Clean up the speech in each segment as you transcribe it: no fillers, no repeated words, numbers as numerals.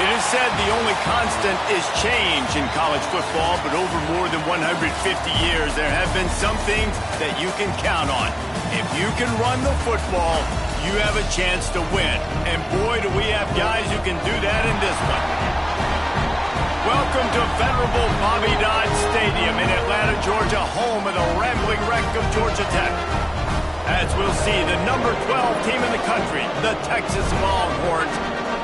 It is said the only constant is change in college football, but over more than 150 years, there have been some things that you can count on. If you can run the football, you have a chance to win. And boy, do we have guys who can do that in this one. Welcome to venerable Bobby Dodd Stadium in Atlanta, Georgia, home of the rambling wreck of Georgia Tech. As we'll see, the number 12 team in the country, the Texas Longhorns,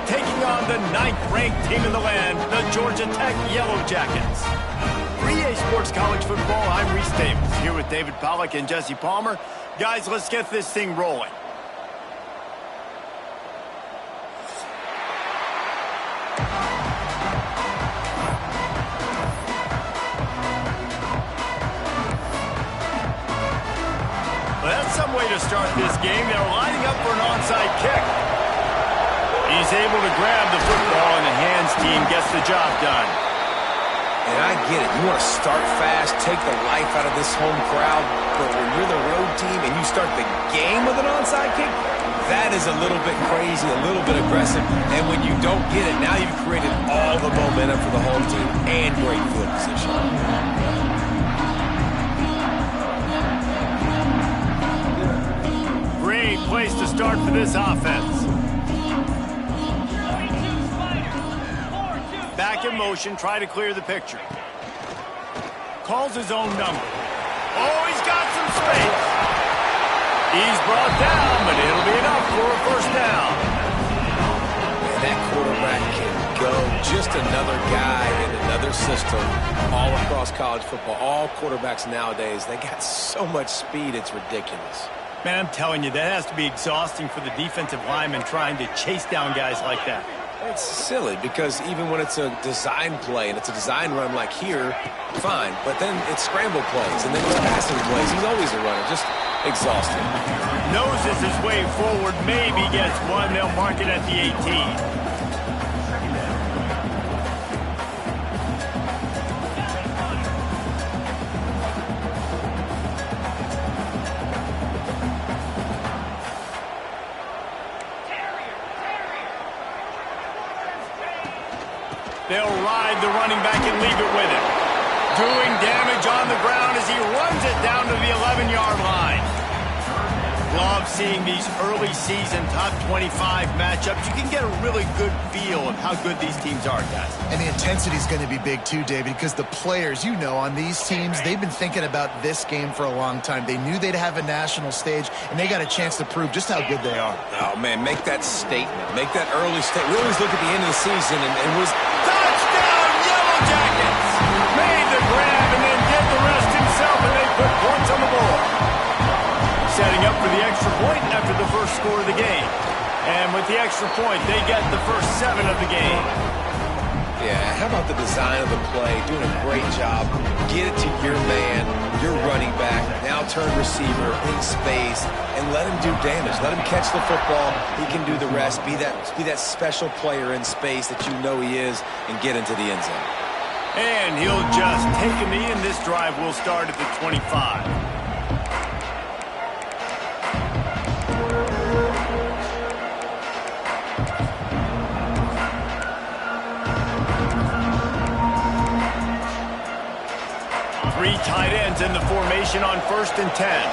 taking on the 9th-ranked team in the land, the Georgia Tech Yellow Jackets. For EA Sports College Football, I'm Reese Davis, here with David Pollack and Jesse Palmer. Guys, let's get this thing rolling. Well, that's some way to start this game. They're lining up for an onside kick. He's able to grab the football, and the hands team gets the job done. And I get it. You want to start fast, take the life out of this home crowd, but when you're the road team and you start the game with an onside kick, that is a little bit crazy, a little bit aggressive. And when you don't get it, now you've created all the momentum for the home team and great field position. Great place to start for this offense. Back in motion, try to clear the picture. Calls his own number. Oh, he's got some space. He's brought down, but it'll be enough for a first down. And that quarterback can go. Just another guy in another system all across college football. All quarterbacks nowadays, they got so much speed, it's ridiculous. Man, I'm telling you, that has to be exhausting for the defensive lineman trying to chase down guys like that. It's silly because even when it's a design play and it's a design run like here, fine. But then it's scramble plays and then it's passing plays. He's always a runner, just exhausting. Noses his way forward, maybe gets one. They'll mark it at the 18. They'll ride the running back and leave it with him. Doing damage on the ground as he runs it down to the 11-yard line. Love seeing these early season top 25 matchups. You can get a really good feel of how good these teams are, guys. And the intensity is going to be big too, David, because the players, you know, on these teams, they've been thinking about this game for a long time. They knew they'd have a national stage, and they got a chance to prove just how good they are. Oh, man, make that statement. Make that early statement. We always look at the end of the season and was... Touchdown, Yellow Jackets! Made the grab and then did the rest himself, and they put points on the board. Setting up for the extra point after the first score of the game. And with the extra point, they get the first 7 of the game. Yeah, how about the design of the play? Doing a great job. Get it to your man, your running back, now turn receiver in space, and let him do damage. Let him catch the football. He can do the rest. Be that special player in space that you know he is, and get into the end zone. And he'll just take a knee, and this drive will start at the 25. Three tight ends in the formation on 1st and 10.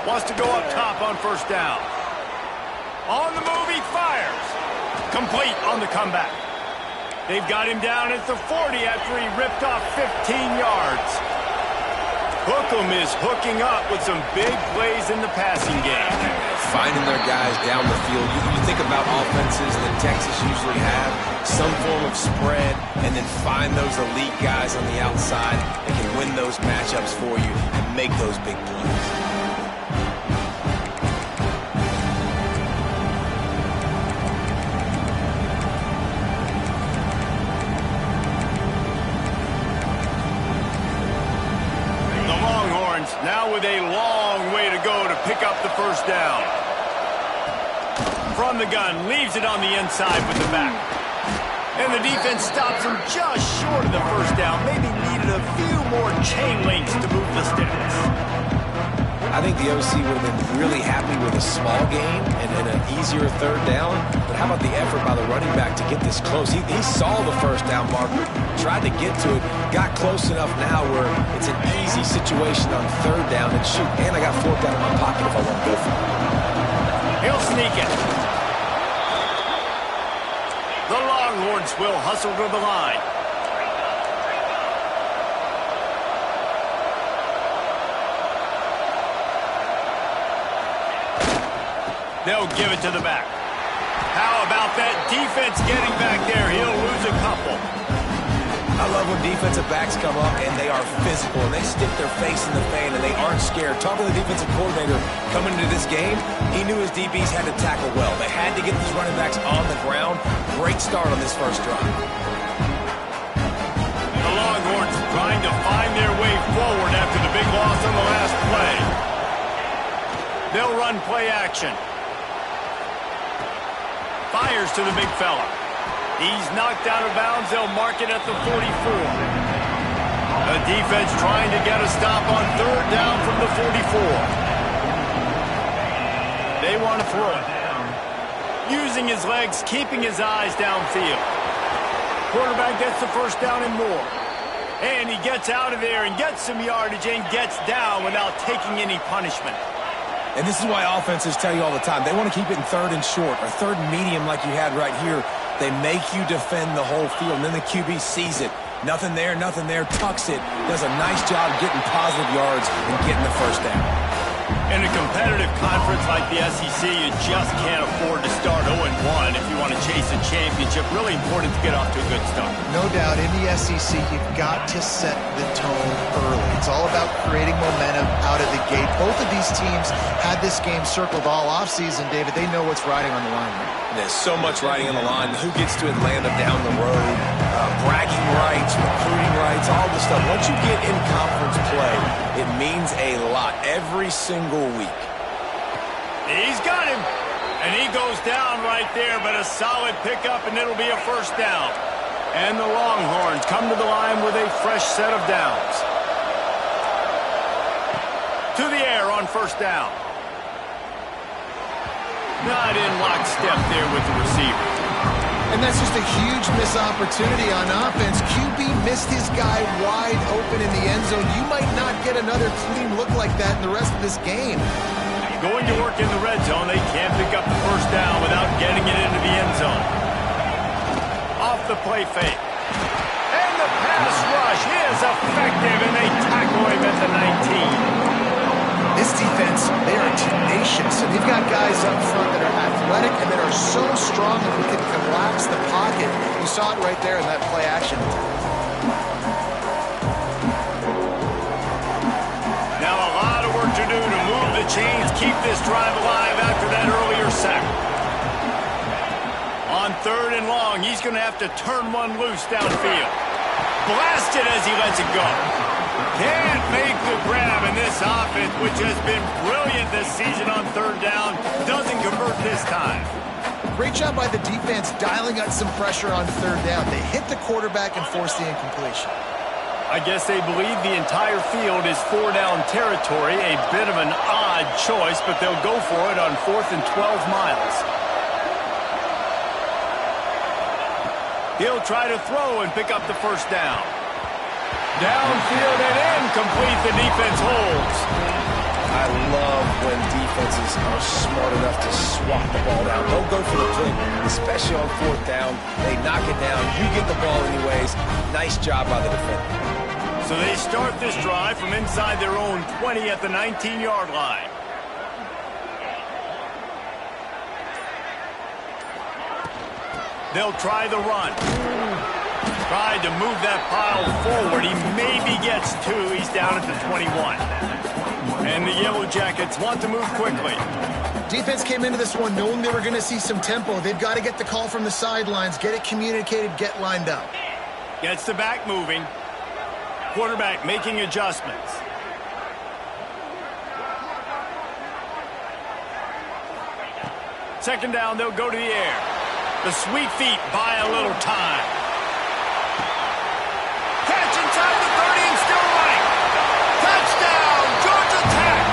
Wants to go up top on 1st down. On the move, he fires. Complete on the comeback. They've got him down at the 40 after he ripped off 15 yards. Hookem is hooking up with some big plays in the passing game. Finding their guys down the field. You think about offenses that Texas usually have, some form of spread, and then find those elite guys on the outside that can win those matchups for you and make those big plays. Now with a long way to go to pick up the first down. From the gun, leaves it on the inside with the back. And the defense stops him just short of the first down. Maybe needed a few more chain links to move the sticks. I think the OC would have been really happy with a small gain and an easier third down. But how about the effort by the running back to get this close? He saw the first down marker, tried to get to it, got close enough now where it's an easy situation on third down. And shoot, and I got fourth down in my pocket if I want to go for it. He'll sneak it. The Longhorns will hustle to the line. They'll give it to the back. How about that defense getting back there? He'll lose a couple. I love when defensive backs come up and they are physical and they stick their face in the fan and they aren't scared. Talking to the defensive coordinator coming into this game, he knew his DBs had to tackle well. They had to get these running backs on the ground. Great start on this first drive. The Longhorns trying to find their way forward after the big loss on the last play. They'll run play action. Fires to the big fella. He's knocked out of bounds. They'll mark it at the 44. The defense trying to get a stop on third down from the 44. They want to throw it. Using his legs, keeping his eyes downfield. Quarterback gets the first down and more. And he gets out of there and gets some yardage and gets down without taking any punishment. And this is why offenses tell you all the time, they want to keep it in third and short or third and medium like you had right here. They make you defend the whole field, and then the QB sees it. Nothing there, tucks it. Does a nice job getting positive yards and getting the first down. In a competitive conference like the SEC, you just can't afford to start 0-1 if you want to chase a championship. Really important to get off to a good start. No doubt, in the SEC, you've got to set the tone early. It's all about creating momentum out of the gate. Both of these teams had this game circled all offseason, David. They know what's riding on the line. There's so much riding on the line. Who gets to Atlanta down the road? Bragging rights, recruiting rights, all this stuff. Once you get in conference play, it means a lot every single week. He's got him. And he goes down right there, but a solid pickup, and it'll be a first down. And the Longhorns come to the line with a fresh set of downs. To the air on first down. Not in lockstep there with the receiver. And that's just a huge missed opportunity on offense. QB missed his guy wide open in the end zone. You might not get another clean look like that in the rest of this game. Going to work in the red zone. They can't pick up the first down without getting it into the end zone. Off the play fake. And the pass rush is effective, and they tackle him at the 19. This defense, they are tenacious, and they've got guys up front that are athletic and that are so strong that we can collapse the pocket. You saw it right there in that play action. Now a lot of work to do to move the chains, keep this drive alive after that earlier sack. On third and long, he's going to have to turn one loose downfield. Blasted as he lets it go. Can't make the grab, and this offense, which has been brilliant this season on third down, doesn't convert this time. Great job by the defense dialing up some pressure on third down. They hit the quarterback and forced the incompletion. I guess they believe the entire field is four-down territory, a bit of an odd choice, but they'll go for it on 4th and 12 miles. He'll try to throw and pick up the first down. Downfield and incomplete, the defense holds. I love when defenses are smart enough to swat the ball down. Don't go for the pick, especially on 4th down. They knock it down. You get the ball anyways. Nice job by the defender. So they start this drive from inside their own 20 at the 19-yard line. They'll try the run. Tried to move that pile forward. He maybe gets 2. He's down at the 21. And the Yellow Jackets want to move quickly. Defense came into this one knowing they were going to see some tempo. They've got to get the call from the sidelines, get it communicated, get lined up. Gets the back moving. Quarterback making adjustments. Second down, they'll go to the air. The sweet feet buy a little time. Catch inside the 30 and still running. Touchdown, Georgia Tech.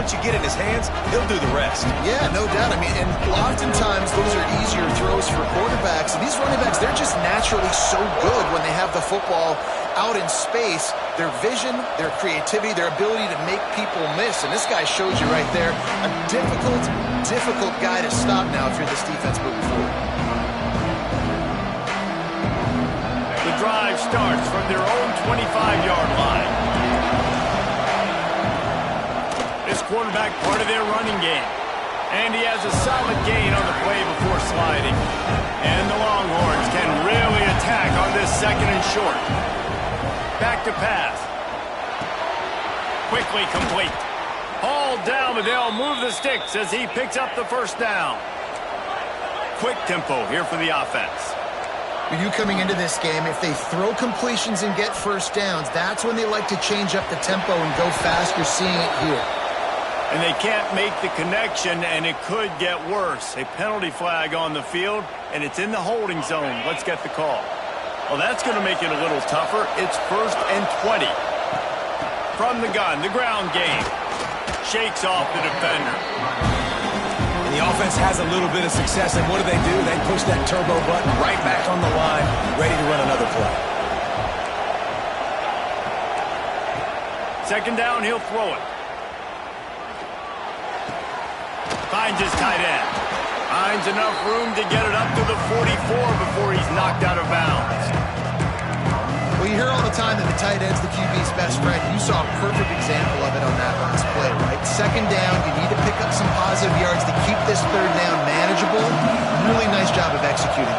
once you get in his hands, he'll do the rest. Yeah, no doubt. I mean, and oftentimes those are easier throws for quarterbacks. And these running backs, they're just naturally so good when they have the football out in space. Their vision, their creativity, their ability to make people miss. And this guy shows you right there a difficult guy to stop now if you're this defense moving forward. The drive starts from their own 25-yard line. This quarterback part of their running game. And he has a solid gain on the play before sliding. And the Longhorns can really attack on this second and short. Back to pass. Quickly complete. Hauled down, but they'll move the sticks as he picks up the first down. Quick tempo here for the offense. For you coming into this game, if they throw completions and get first downs, that's when they like to change up the tempo and go fast. You're seeing it here. And they can't make the connection, and it could get worse. A penalty flag on the field, and it's in the holding zone. Let's get the call. Well, that's going to make it a little tougher. It's 1st and 20. From the gun, the ground game. Shakes off the defender. And the offense has a little bit of success, and what do? They push that turbo button right back on the line, ready to run another play. Second down, he'll throw it. Finds his tight end. Finds enough room to get it up to the 44 before he's knocked out of bounds. Well, you hear all the time that the tight end's the QB's best friend. You saw a perfect example of it on that last play, right? Second down, you need to pick up some positive yards to keep this third down manageable. Really nice job of executing.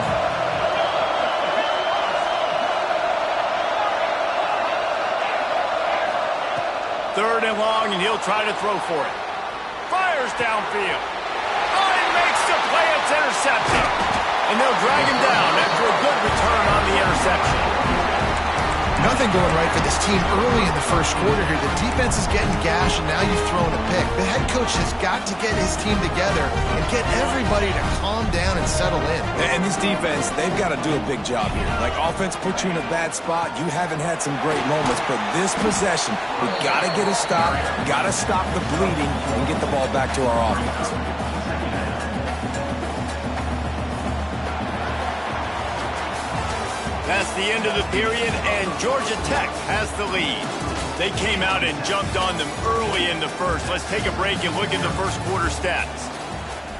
Third and long, and he'll try to throw for it. Fires downfield. Oh, he makes the play. It's intercepted. And they'll drag him down after a good return on the interception. Nothing going right for this team early in the first quarter here. The defense is getting gashed, and now you've thrown a pick. The head coach has got to get his team together and get everybody to calm down and settle in. And this defense, they've got to do a big job here. Like, offense puts you in a bad spot. You haven't had some great moments, but this possession, we got to get a stop, got to stop the bleeding, and get the ball back to our offense. That's the end of the period, and Georgia Tech has the lead. They came out and jumped on them early in the first. Let's take a break and look at the first quarter stats.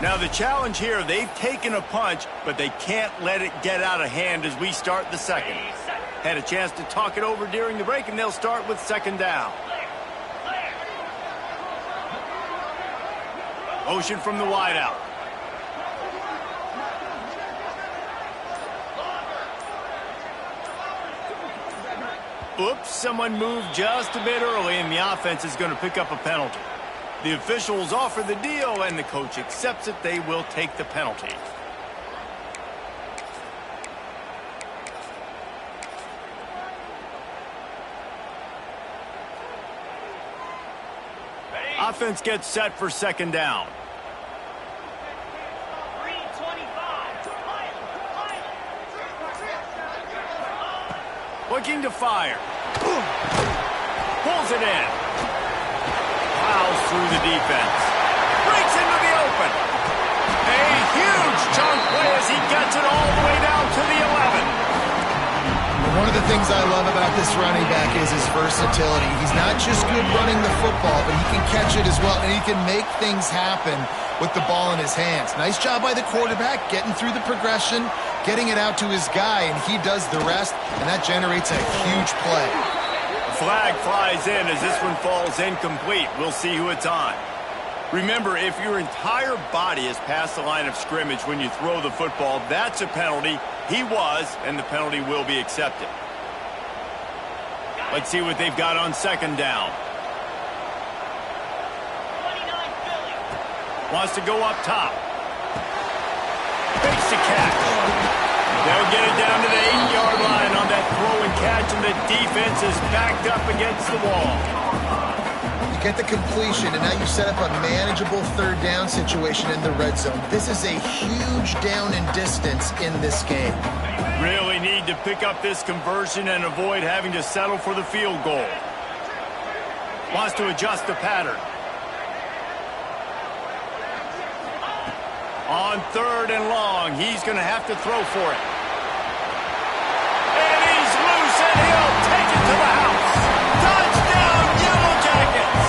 Now, the challenge here, they've taken a punch, but they can't let it get out of hand as we start the second. Had a chance to talk it over during the break, and they'll start with second down. Motion from the wideout. Oops, someone moved just a bit early, and the offense is going to pick up a penalty. The officials offer the deal, and the coach accepts it. They will take the penalty. Offense gets set for second down. Looking to fire. Pulls it in. Plows through the defense. Breaks into the open. A huge chunk play as he gets it all the way down to the 11. One of the things I love about this running back is his versatility. He's not just good running the football, but he can catch it as well, and he can make things happen with the ball in his hands. Nice job by the quarterback, getting through the progression, getting it out to his guy, and he does the rest, and that generates a huge play. Flag flies in as this one falls incomplete. We'll see who it's on. Remember, if your entire body is past the line of scrimmage when you throw the football, that's a penalty. He was, and the penalty will be accepted. Let's see what they've got on second down. Wants to go up top. Fakes the catch. They'll get it down to the 8-yard line on that throw and catch, and the defense is backed up against the wall. You get the completion, and now you set up a manageable third down situation in the red zone. This is a huge down in distance in this game. Really need to pick up this conversion and avoid having to settle for the field goal. Wants to adjust the pattern. On 3rd and long, he's going to have to throw for it. And he's loose, and he'll take it to the house. Touchdown, Yellow Jackets!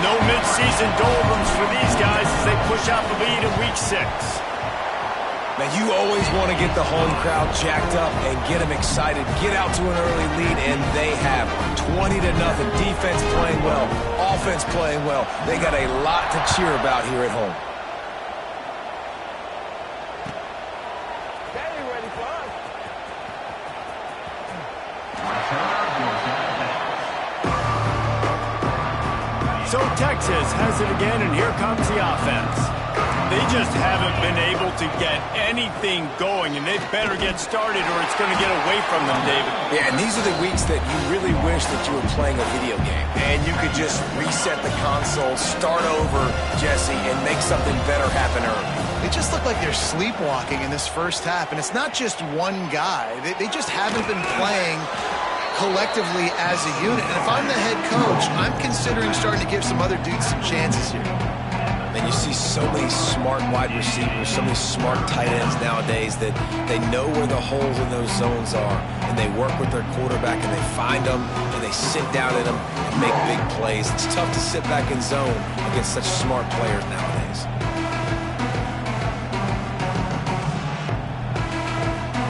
No mid-season doldrums for these guys as they push out the lead in Week 6. Now, you always want to get the home crowd jacked up and get them excited. Get out to an early lead, and they have 20-0. Defense playing well, offense playing well. They got a lot to cheer about here at home. So Texas has it again, and here comes the offense. They just haven't been able to get anything going, and they better get started or it's going to get away from them, David. Yeah, and these are the weeks that you really wish that you were playing a video game. And you could just reset the console, start over, Jesse, and make something better happen early. They just look like they're sleepwalking in this first half, and it's not just one guy. They just haven't been playing collectively as a unit. And if I'm the head coach, I'm considering starting to give some other dudes some chances here. And you see so many smart wide receivers, so many smart tight ends nowadays that they know where the holes in those zones are, and they work with their quarterback, and they find them, and they sit down in them and make big plays. It's tough to sit back in zone against such smart players nowadays.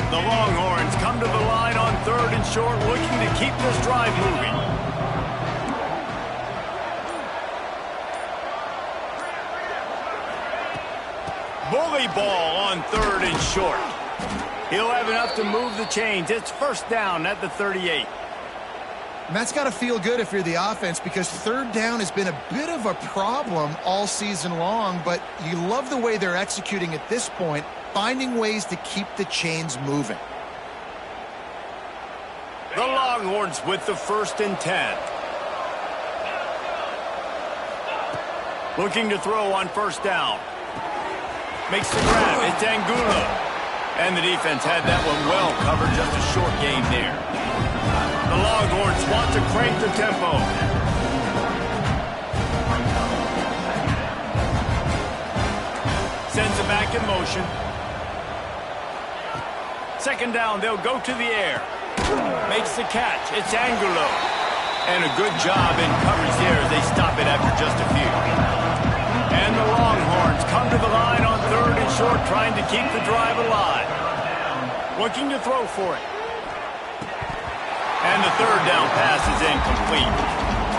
The Longhorns come to the line on 3rd and short, looking to keep this drive moving. Bully ball on 3rd and short. He'll have enough to move the chains. It's 1st down at the 38. And that's got to feel good if you're the offense, because 3rd down has been a bit of a problem all season long, but you love the way they're executing at this point, finding ways to keep the chains moving. The Longhorns with the 1st and 10. Looking to throw on 1st down. Makes the grab. It's Angulo. And the defense had that one well covered. Just a short game there. The Longhorns want to crank the tempo. Sends it back in motion. 2nd down, they'll go to the air. Makes the catch. It's Angulo. And a good job in coverage there as they stop it after just a few. And the Longhorns come to the line on 3rd and short, trying to keep the drive alive. Looking to throw for it. And the 3rd down pass is incomplete.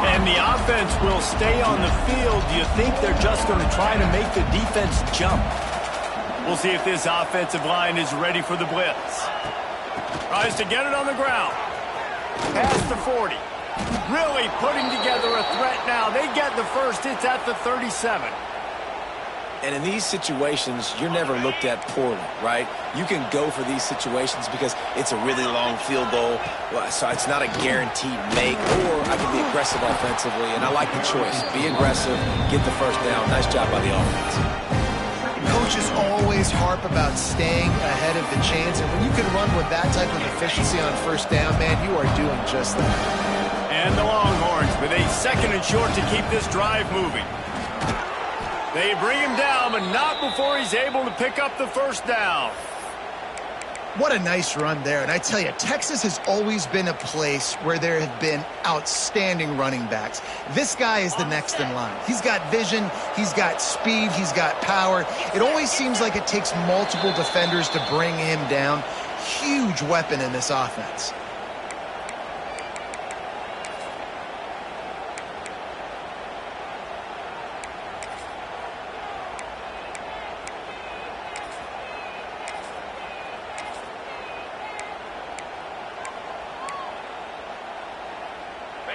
And the offense will stay on the field. Do you think they're just going to try to make the defense jump? We'll see if this offensive line is ready for the blitz. Tries to get it on the ground. Past the 40. Really putting together a threat now. They get the 1st. It's at the 37. And in these situations, you're never looked at poorly, right? You can go for these situations because it's a really long field goal, so it's not a guaranteed make, or I can be aggressive offensively, and I like the choice. Be aggressive, get the 1st down. Nice job by the offense. Coaches always harp about staying ahead of the chains, and when you can run with that type of efficiency on 1st down, man, you are doing just that. And the Longhorns with a 2nd and short to keep this drive moving. They bring him down, but not before he's able to pick up the 1st down. What a nice run there. And I tell you, Texas has always been a place where there have been outstanding running backs. This guy is the next in line. He's got vision, he's got speed, he's got power. It always seems like it takes multiple defenders to bring him down. Huge weapon in this offense.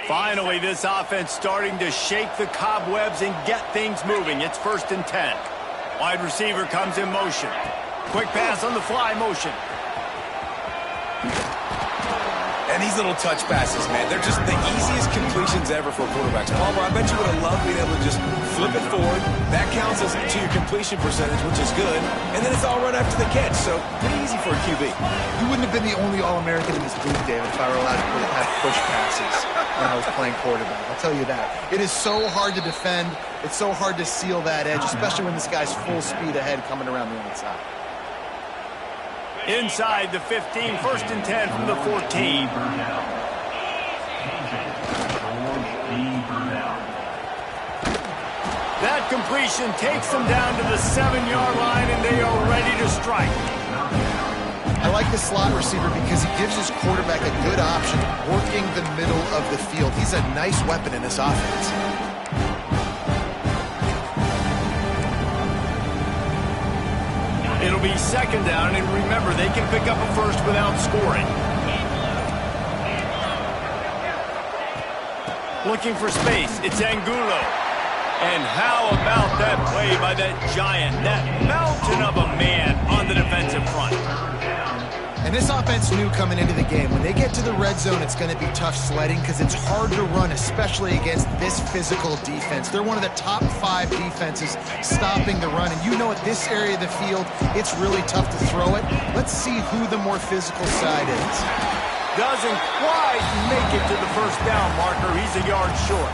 Finally, this offense starting to shake the cobwebs and get things moving. It's 1st and 10. Wide receiver comes in motion. Quick pass on the fly motion. And these little touch passes, man, they're just the easiest completions ever for quarterbacks. Palmer, I bet you would have loved being able to just flip it forward. That counts as to your completion percentage, which is good. And then it's all run after the catch, so pretty easy for a QB. You wouldn't have been the only All-American in this booth, David, if I were allowed to have push passes when I was playing quarterback. I'll tell you that. It is so hard to defend. It's so hard to seal that edge, especially when this guy's full speed ahead coming around the outside. Inside the 15, 1st and 10 from the 14. That completion takes them down to the 7-yard line, and they are ready to strike. I like the slot receiver because he gives his quarterback a good option working the middle of the field. He's a nice weapon in this offense. It'll be 2nd down, and remember, they can pick up a first without scoring. Looking for space, it's Angulo. And how about that play by that giant, that mountain of a man on the defensive front? And this offense knew coming into the game, when they get to the red zone, it's going to be tough sledding because it's hard to run, especially against this physical defense. They're one of the top 5 defenses stopping the run. And you know at this area of the field, it's really tough to throw it. Let's see who the more physical side is. Doesn't quite make it to the 1st down marker. He's a yard short.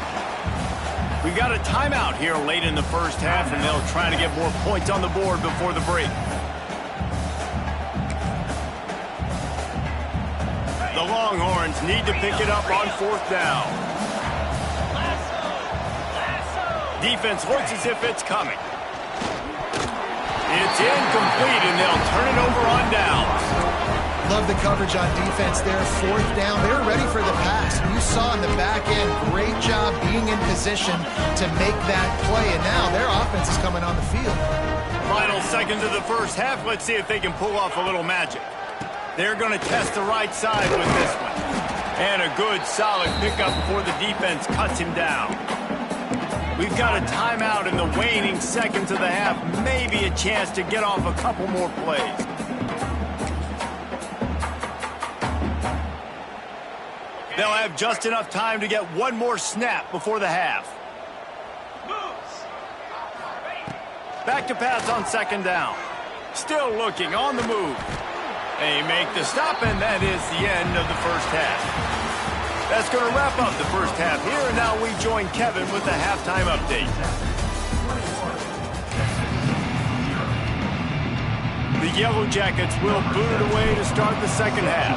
We've got a timeout here late in the 1st half, and they'll try to get more points on the board before the break. The Longhorns need to pick it up on 4th down. Defense looks as if it's coming. It's incomplete, and they'll turn it over on downs. Love the coverage on defense there. 4th down. They're ready for the pass. You saw in the back end, great job being in position to make that play. And now their offense is coming on the field. Final seconds of the 1st half. Let's see if they can pull off a little magic. They're going to test the right side with this one. And a good, solid pickup before the defense cuts him down. We've got a timeout in the waning seconds of the half. Maybe a chance to get off a couple more plays. They'll have just enough time to get one more snap before the half. Back to pass on 2nd down. Still looking on the move. They make the stop, and that is the end of the 1st half. That's going to wrap up the 1st half here, and now we join Kevin with the halftime update. The Yellow Jackets will boot it away to start the 2nd half.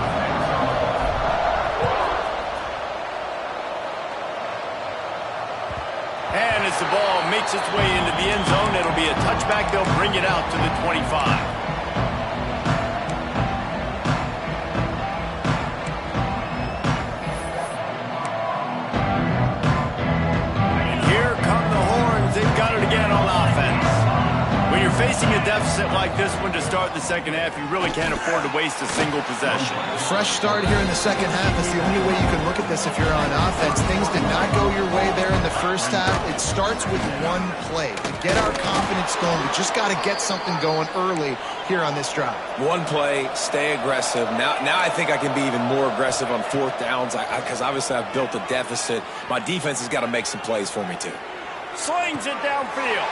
And as the ball makes its way into the end zone, it'll be a touchback. They'll bring it out to the 25. They've got it again on offense. When you're facing a deficit like this one to start the 2nd half, you really can't afford to waste a single possession. Fresh start here in the 2nd half is the only way you can look at this if you're on offense. Things did not go your way there in the 1st half. It starts with one play. To get our confidence going, we just got to get something going early here on this drive. One play, stay aggressive. Now I think I can be even more aggressive on 4th downs because obviously I've built a deficit. My defense has got to make some plays for me too. Slings it downfield.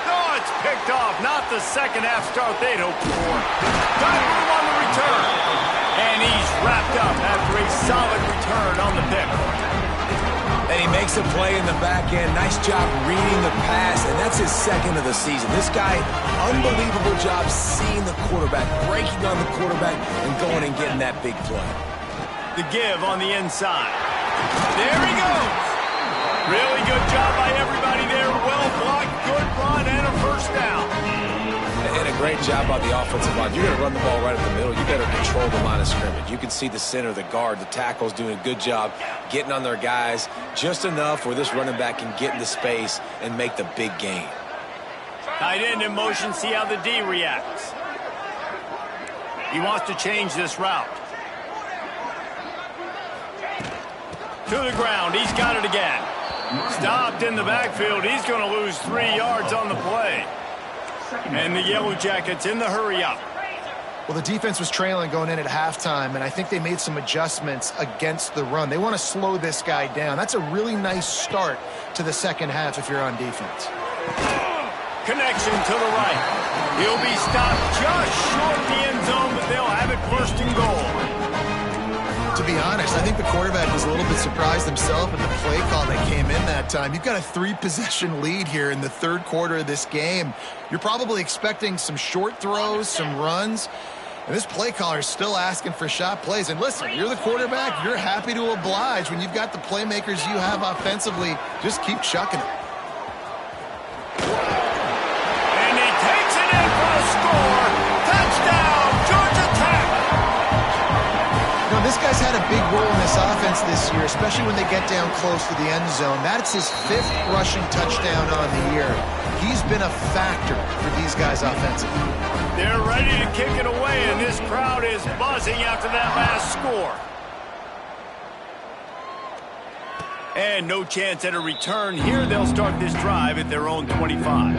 Oh, it's picked off. Not the 2nd half start they'd hoped for. Got room on the return. And he's wrapped up after a solid return on the pick. And he makes a play in the back end. Nice job reading the pass, and that's his 2nd of the season. This guy, unbelievable job seeing the quarterback, breaking on the quarterback, and going and getting that big play. The give on the inside. There he goes. Really good job by everybody there. Well blocked, good run, and a 1st down. And a great job by the offensive line. You're going to run the ball right at the middle. You better control the line of scrimmage. You can see the center, the guard, the tackles doing a good job getting on their guys just enough where this running back can get into space and make the big gain. Tight end in motion. See how the D reacts. He wants to change this route. To the ground. He's got it again. Stopped in the backfield. He's going to lose 3 yards on the play. And the Yellow Jackets in the hurry up. Well, the defense was trailing going in at halftime, and I think they made some adjustments against the run. They want to slow this guy down. That's a really nice start to the second half if you're on defense. Connection to the right. He'll be stopped just short of the end zone, but they'll have it first and goal. To be honest, I think the quarterback was a little bit surprised himself at the play call that came in that time. You've got a 3-possession lead here in the third quarter of this game. You're probably expecting some short throws, some runs. And this play caller is still asking for shot plays. And listen, you're the quarterback. You're happy to oblige. When you've got the playmakers you have offensively, just keep chucking it. And he takes it in for a score. Touchdown, Georgia Tech. You know, this guy's had a big role in this offense this year, especially when they get down close to the end zone. That's his 5th rushing touchdown on the year. He's been a factor for these guys offensively. They're ready to kick it away, and this crowd is buzzing after that last score. And no chance at a return here. They'll start this drive at their own 25.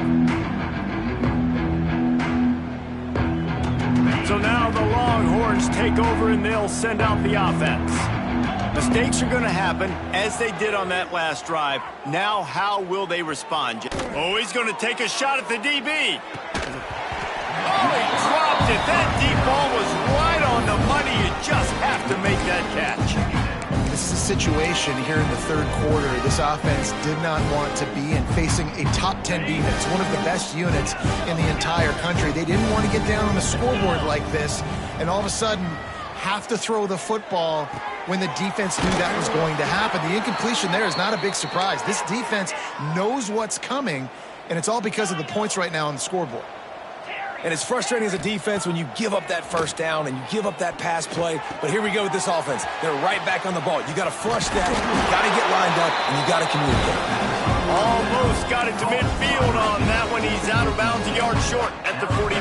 So now the Longhorns take over, and they'll send out the offense. Mistakes are going to happen, as they did on that last drive. Now, how will they respond? Oh, he's going to take a shot at the DB. Oh, he dropped it. That deep ball was right on the money. You just have to make that catch. This is a situation here in the third quarter this offense did not want to be in, facing a top 10 defense, one of the best units in the entire country. They didn't want to get down on the scoreboard like this, and all of a sudden have to throw the football when the defense knew that was going to happen. The incompletion there is not a big surprise. This defense knows what's coming, and it's all because of the points right now on the scoreboard. And it's frustrating as a defense when you give up that first down and you give up that pass play. But here we go with this offense. They're right back on the ball. You got to flush that. You got to get lined up, and you got to communicate. Almost got it to midfield on that one. He's out of bounds, a yard short at the 49.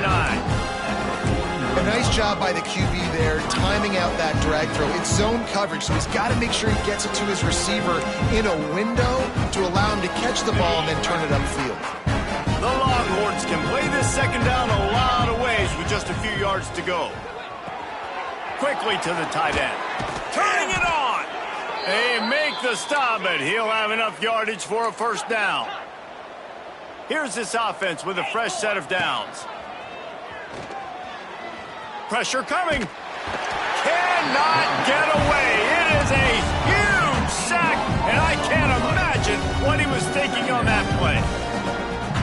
A nice job by the QB there, timing out that drag throw. It's zone coverage, so he's got to make sure he gets it to his receiver in a window to allow him to catch the ball and then turn it upfield. The Longhorns can play this second down a lot of ways with just a few yards to go. Quickly to the tight end. Turning it on. They make the stop, but he'll have enough yardage for a first down. Here's this offense with a fresh set of downs. Pressure coming. Cannot get away. It is a huge sack, and I can't imagine what he was thinking on that play.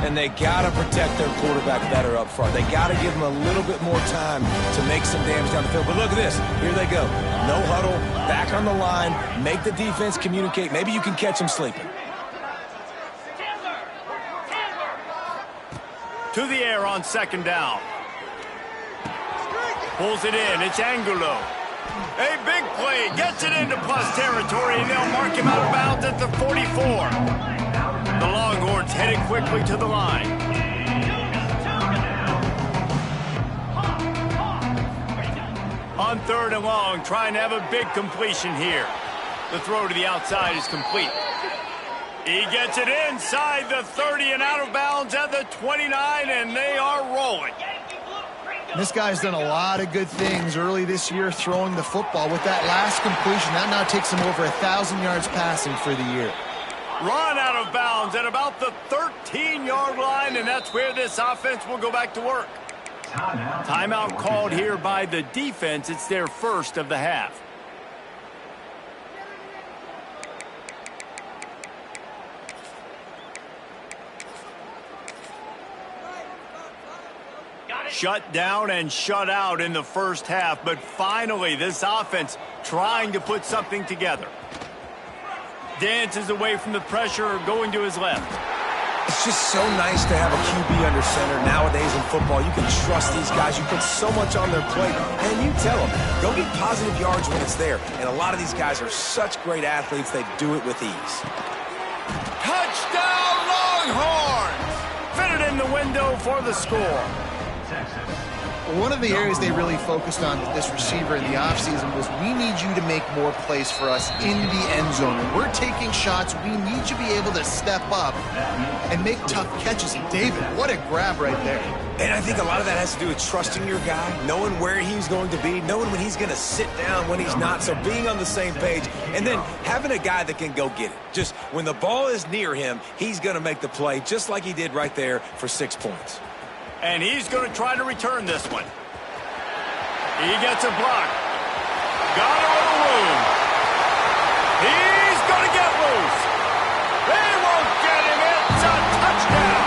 And they got to protect their quarterback better up front. They got to give him a little bit more time to make some damage down the field. But look at this. Here they go. No huddle, back on the line, make the defense communicate. Maybe you can catch them sleeping. To the air on second down. Pulls it in. It's Angulo. A big play. Gets it into plus territory, and they'll mark him out of bounds at the 44. The Longhorns headed quickly to the line. On third and long, trying to have a big completion here. The throw to the outside is complete. He gets it inside the 30 and out of bounds at the 29, and they are rolling. This guy's done a lot of good things early this year throwing the football. With that last completion, that now takes him over 1,000 yards passing for the year. Run out of bounds at about the 13-yard line, and that's where this offense will go back to work. Timeout called here by the defense. It's their first of the half. Shut down and shut out in the first half, but finally this offense trying to put something together. Dances away from the pressure, going to his left. It's just so nice to have a QB under center. Nowadays in football, you can trust these guys. You put so much on their plate, and you tell them, go get positive yards when it's there. And a lot of these guys are such great athletes, they do it with ease. Touchdown, Longhorns! Fitted in the window for the score. One of the areas they really focused on with this receiver in the offseason was, we need you to make more plays for us in the end zone. When we're taking shots, we need you to be able to step up and make tough catches. And David, what a grab right there. And I think a lot of that has to do with trusting your guy, knowing where he's going to be, knowing when he's going to sit down, when he's not, so being on the same page, and then having a guy that can go get it. Just when the ball is near him, he's going to make the play just like he did right there for 6 points. And he's going to try to return this one. He gets a block. Got a little room. He's going to get loose. They won't get him. It's a touchdown.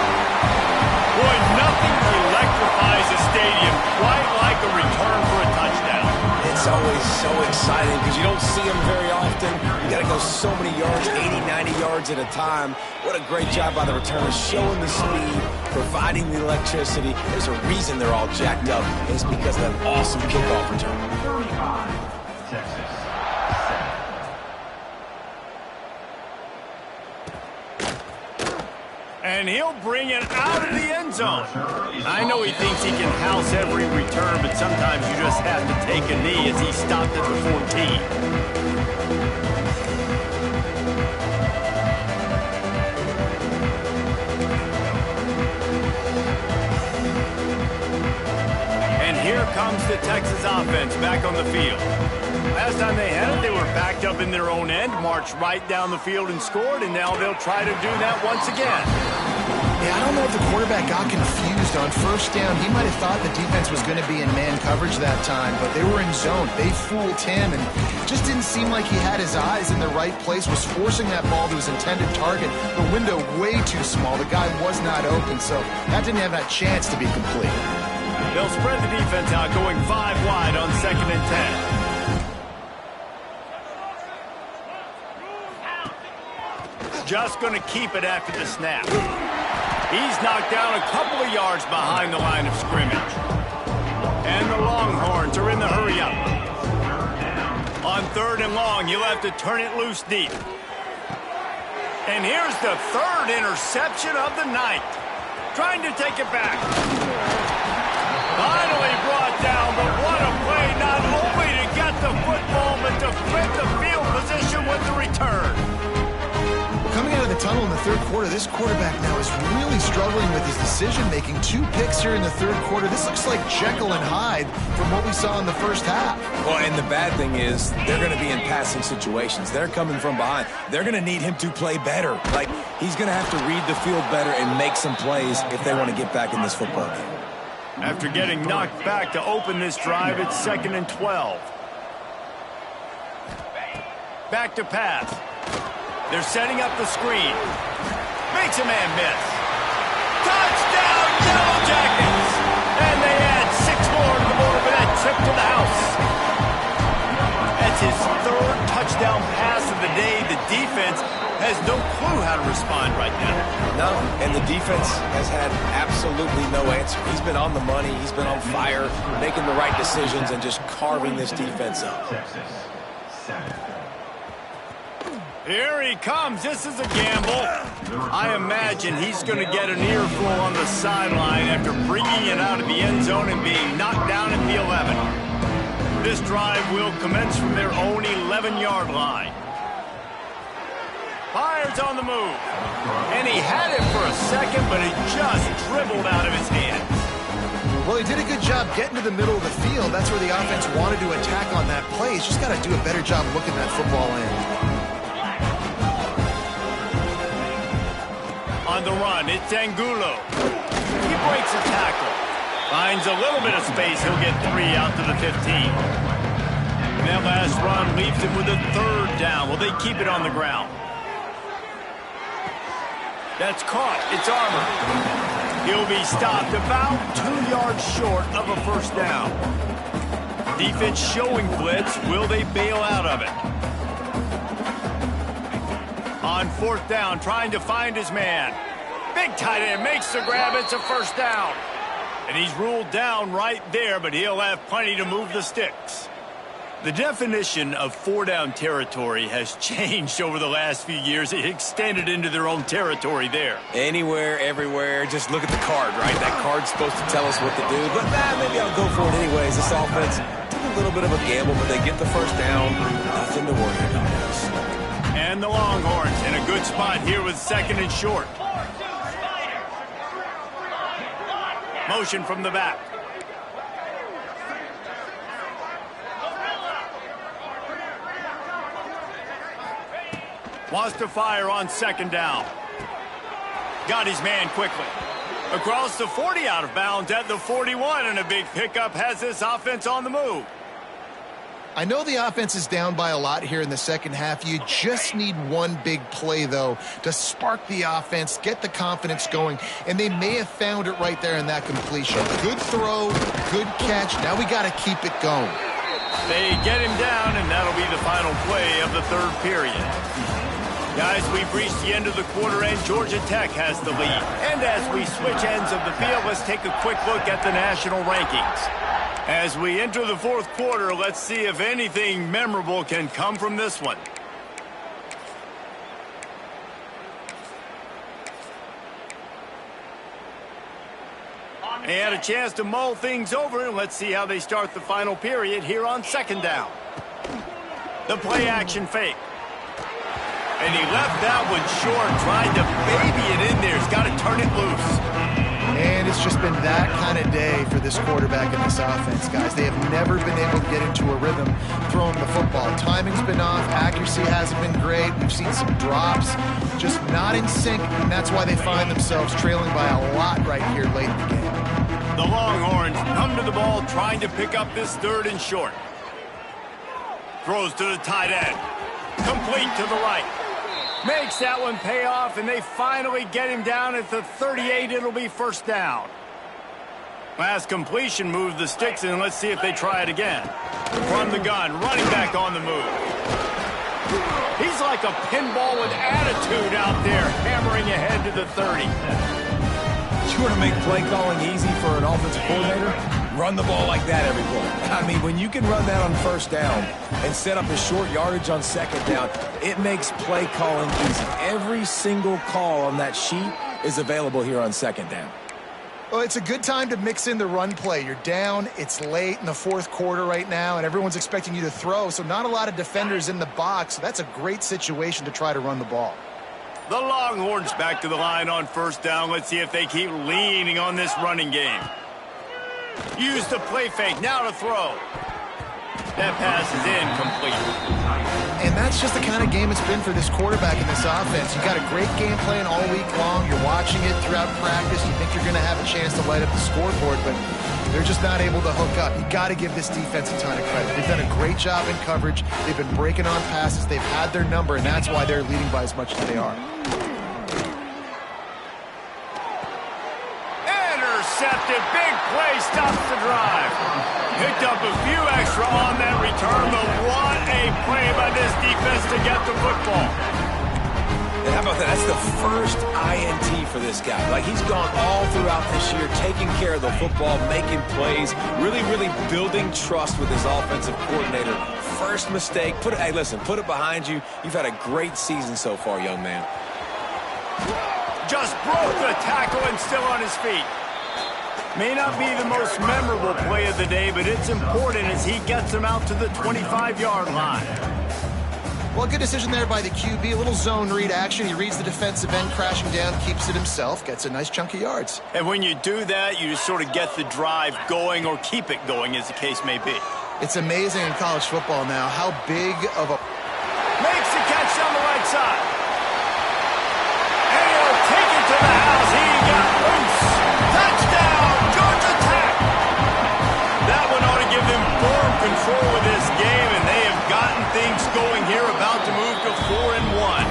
Boy, nothing electrifies a stadium quite like a return for a touchdown. It's always so exciting because you don't see them very often. You got to go so many yards, 80, 90 yards at a time. What a great job by the returner, showing the speed, providing the electricity. There's a reason they're all jacked up. It's because of that awesome kickoff return. 35, Texas. And he'll bring it out of the end zone. I know he thinks he can house every return, but sometimes you just have to take a knee as he stopped at the 14. Here comes the Texas offense back on the field. Last time they had it, they were backed up in their own end, marched right down the field and scored, and now they'll try to do that once again. Yeah, I don't know if the quarterback got confused on first down. He might have thought the defense was going to be in man coverage that time, but they were in zone. They fooled him, and just didn't seem like he had his eyes in the right place, was forcing that ball to his intended target. The window way too small. The guy was not open, so that didn't have that chance to be complete. They'll spread the defense out, going 5 wide on 2nd and 10. Just going to keep it after the snap. He's knocked down a couple of yards behind the line of scrimmage. And the Longhorns are in the hurry up. On 3rd and long, you'll have to turn it loose deep. And here's the 3rd interception of the night. Trying to take it back. Finally brought down, but what a play, not only to get the football, but to flip the field position with the return. Coming out of the tunnel in the 3rd quarter, this quarterback now is really struggling with his decision-making. 2 picks here in the 3rd quarter. This looks like Jekyll and Hyde from what we saw in the first half. Well, and the bad thing is they're going to be in passing situations. They're coming from behind. They're going to need him to play better. Like, he's going to have to read the field better and make some plays if they want to get back in this football game. After getting knocked back to open this drive, it's 2nd and 12. Back to pass. They're setting up the screen. Makes a man miss. Touchdown, Yellow Jackets! And they add 6 more to the board for that trip to the house. That's his 3rd touchdown pass of the day. The defense has no clue how to respond right now. No, and the defense has had absolutely no answer. He's been on the money. He's been on fire, making the right decisions and just carving this defense up. Texas, 7. Here he comes. This is a gamble. I imagine he's going to get an earful on the sideline after bringing it out of the end zone and being knocked down at the 11. This drive will commence from their own 11-yard line. Fires on the move. And he had it for a second, but it just dribbled out of his hands. Well, he did a good job getting to the middle of the field. That's where the offense wanted to attack on that play. He's just got to do a better job looking that football in. On the run, it's Angulo. He breaks a tackle. Finds a little bit of space. He'll get 3 out to the 15. And that last run leaves him with a 3rd down. Will they keep it on the ground? That's caught. It's Armour. He'll be stopped about 2 yards short of a 1st down. Defense showing blitz. Will they bail out of it? On 4th down, trying to find his man. Big tight end makes the grab. It's a 1st down. And he's ruled down right there, but he'll have plenty to move the sticks. The definition of four-down territory has changed over the last few years. It extended into their own territory there. Anywhere, everywhere, just look at the card, right? That card's supposed to tell us what to do, but maybe I'll go for it anyways. This offense took a little bit of a gamble, but they get the first down. Nothing to worry about. And the Longhorns in a good spot here with second and short. Motion from the back. Wants to fire on second down. Got his man quickly. Across the 40, out of bounds at the 41, and a big pickup has this offense on the move. I know the offense is down by a lot here in the second half. You just need one big play, though, to spark the offense, get the confidence going, and they may have found it right there in that completion. Good throw, good catch. Now we got to keep it going. They get him down, and that'll be the final play of the third period. Guys, we've reached the end of the quarter, and Georgia Tech has the lead. And as we switch ends of the field, let's take a quick look at the national rankings. As we enter the fourth quarter, let's see if anything memorable can come from this one. They had a chance to mull things over, and let's see how they start the final period here on second down. The play action fake. And he left that one short, tried to baby it in there. He's got to turn it loose. And it's just been that kind of day for this quarterback in this offense, guys. They have never been able to get into a rhythm throwing the football. Timing's been off. Accuracy hasn't been great. We've seen some drops, just not in sync, and that's why they find themselves trailing by a lot right here late in the game. The Longhorns come to the ball trying to pick up this third and short. Throws to the tight end. Complete to the right. Makes that one pay off, and they finally get him down at the 38. It'll be first down. Last completion moved the sticks, and let's see if they try it again. From the gun, running back on the move. He's like a pinball with attitude out there, hammering ahead to the 30. You want to make play calling easy for an offensive coordinator? Run the ball like that every play. I mean, when you can run that on first down and set up a short yardage on second down, it makes play calling easy. Every single call on that sheet is available here on second down. Well, it's a good time to mix in the run play. You're down, it's late in the fourth quarter right now, and everyone's expecting you to throw, so not a lot of defenders in the box. So that's a great situation to try to run the ball. The Longhorns back to the line on first down. Let's see if they keep leaning on this running game. Use the play fake, now to throw. That pass is incomplete. And that's just the kind of game it's been for this quarterback in this offense. You got a great game plan all week long. You're watching it throughout practice. You think you're going to have a chance to light up the scoreboard, but they're just not able to hook up. You got to give this defense a ton of credit. They've done a great job in coverage. They've been breaking on passes. They've had their number, and that's why they're leading by as much as they are. Intercepted, big play, stops the drive. Picked up a few extra on that return, but what a play by this defense to get the football. And how about that? That's the first INT for this guy. Like, he's gone all throughout this year, taking care of the football, making plays, really building trust with his offensive coordinator. First mistake, hey, listen, put it behind you. You've had a great season so far, young man. Just broke the tackle and still on his feet. May not be the most memorable play of the day, but it's important as he gets him out to the 25-yard line. Well, good decision there by the QB. A little zone read action. He reads the defensive end crashing down, keeps it himself, gets a nice chunk of yards. And when you do that, you just sort of get the drive going or keep it going, as the case may be. It's amazing in college football now how big of a... Makes the catch on the right side. And he'll take it to the house. He got loose. Touchdown, Georgia Tech. That one ought to give them firm control of this game, and they have gotten things going here, about to move to 4-1.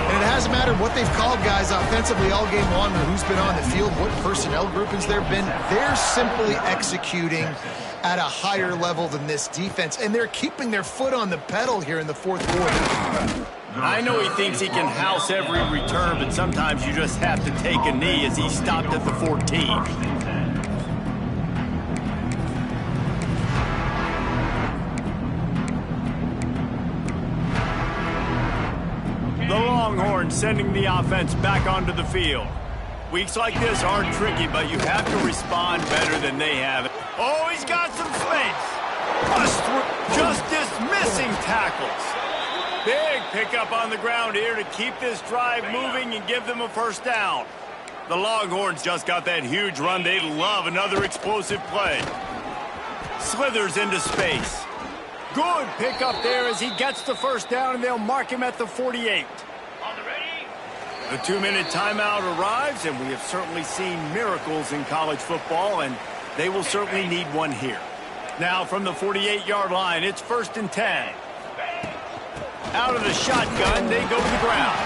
And it hasn't mattered what they've called, guys, offensively all game long, or who's been on the field, what personnel groupings there have been. They're simply executing at a higher level than this defense, and they're keeping their foot on the pedal here in the fourth quarter. I know he thinks he can house every return, but sometimes you just have to take a knee as he stopped at the 14. Longhorns sending the offense back onto the field. Weeks like this aren't tricky, but you have to respond better than they have. Oh, he's got some space. Just dismissing tackles. Big pickup on the ground here to keep this drive moving and give them a first down. The Longhorns just got that huge run. They love another explosive play. Slithers into space. Good pickup there as he gets the first down, and they'll mark him at the 48. The 2-minute timeout arrives, and we have certainly seen miracles in college football, and they will certainly need one here. Now from the 48-yard line, it's 1st and 10. Out of the shotgun, they go to the ground.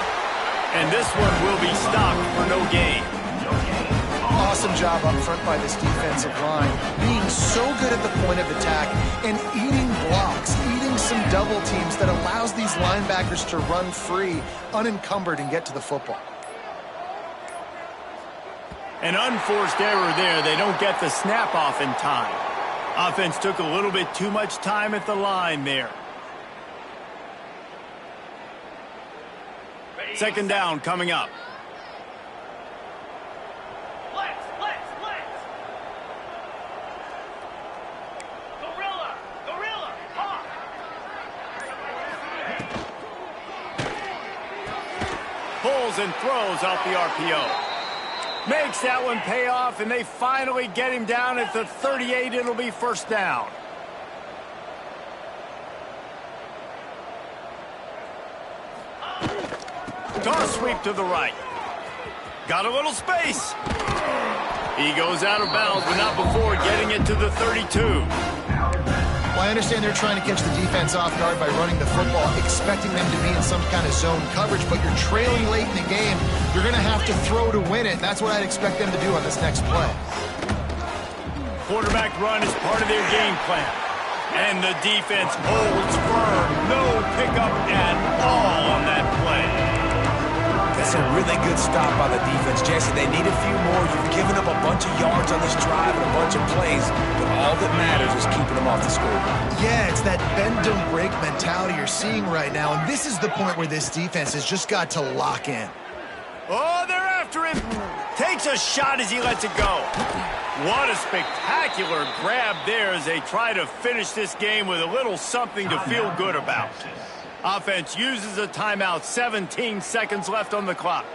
And this one will be stopped for no gain. Awesome job up front by this defensive line. Being so good at the point of attack and eating blocks, eating some double teams that allows these linebackers to run free, unencumbered, and get to the football. An unforced error there. They don't get the snap off in time. Offense took a little bit too much time at the line there. 2nd down coming up. Pulls and throws off the RPO. Makes that one pay off, and they finally get him down at the 38. It'll be 1st down. Toss sweep to the right. Got a little space. He goes out of bounds, but not before getting it to the 32. Well, I understand they're trying to catch the defense off guard by running the football, expecting them to be in some kind of zone coverage, but you're trailing late in the game. You're going to have to throw to win it. That's what I'd expect them to do on this next play. Quarterback run is part of their game plan. And the defense holds firm. No pickup at all on that play. That's a really good stop by the defense, Jesse. They need a few more. You've given up a bunch of yards on this drive and a bunch of plays, but all that matters is keeping them off the scoreboard. Yeah, it's that bend don't break mentality you're seeing right now, and this is the point where this defense has just got to lock in. Oh, they're after him. Takes a shot as he lets it go. What a spectacular grab there as they try to finish this game with a little something to feel good about. Offense uses a timeout, 17 seconds left on the clock.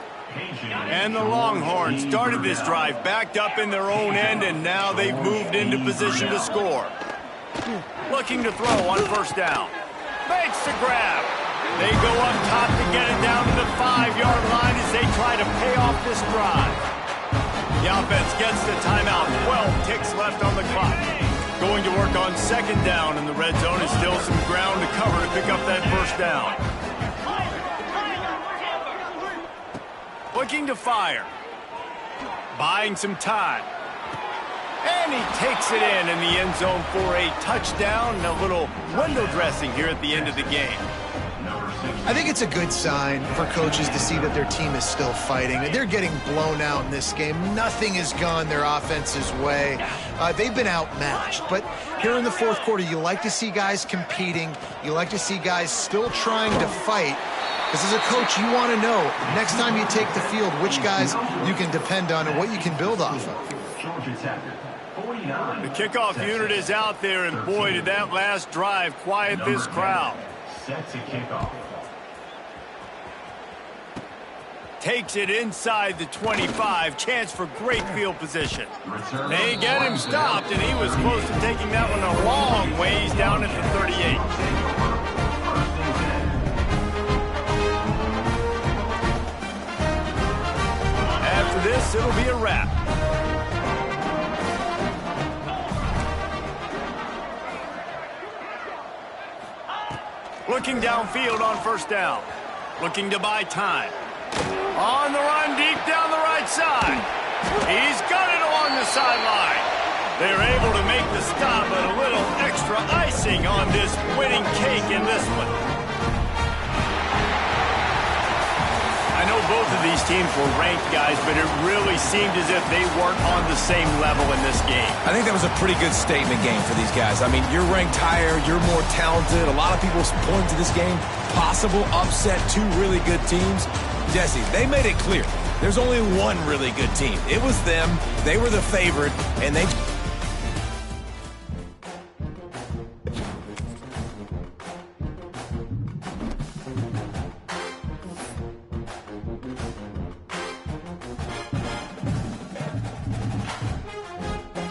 And the Longhorns started this drive backed up in their own end, and now they've moved into position to score. Looking to throw on 1st down. Makes the grab. They go up top to get it down to the 5-yard line as they try to pay off this drive. The offense gets the timeout, 12 ticks left on the clock. Going to work on 2nd down, and the red zone is still some ground to cover to pick up that 1st down. Looking to fire. Buying some time. And he takes it in the end zone for a touchdown and a little window dressing here at the end of the game. I think it's a good sign for coaches to see that their team is still fighting. They're getting blown out in this game. Nothing has gone their offense's way. They've been outmatched. But here in the 4th quarter, you like to see guys competing. You like to see guys still trying to fight. Because as a coach, you want to know, next time you take the field, which guys you can depend on and what you can build off of. The kickoff unit is out there, and boy, did that last drive quiet this crowd. Set to kickoff. Takes it inside the 25. Chance for great field position. They get him stopped, and he was close to taking that one a long ways down at the 38. After this, it'll be a wrap. Looking downfield on 1st down. Looking to buy time. On the run, deep down the right side. He's got it along the sideline. They're able to make the stop, but a little extra icing on this winning cake in this one. I know both of these teams were ranked, guys, but it really seemed as if they weren't on the same level in this game. I think that was a pretty good statement game for these guys. I mean, you're ranked higher, you're more talented. A lot of people point to this game, possible upset, two really good teams. Jesse, they made it clear. There's only one really good team. It was them. They were the favorite, and they